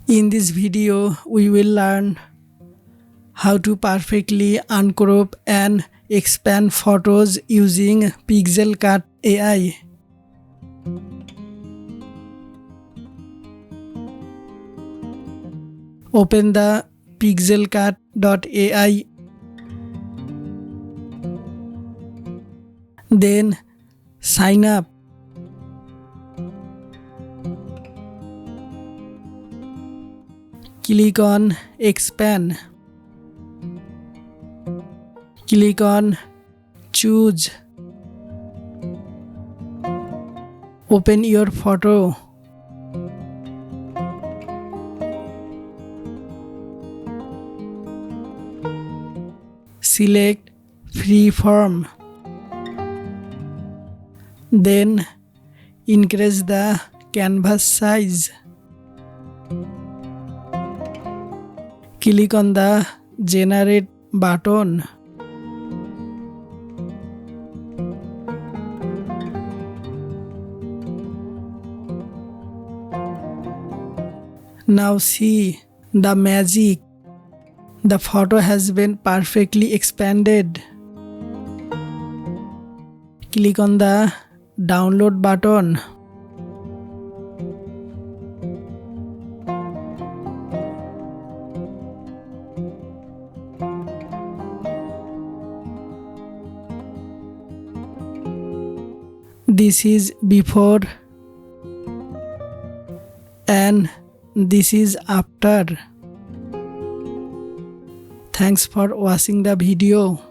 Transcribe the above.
In this video, we will learn how to perfectly uncrop and expand photos using Pixelcut AI. Open the pixelcut.ai, then sign up. Click on expand. Click on choose. Open your photo. Select freeform. Then increase the canvas size. Click on the generate button. Now see the magic. The photo has been perfectly expanded. Click on the download button. This is before and this is after. Thanks for watching the video.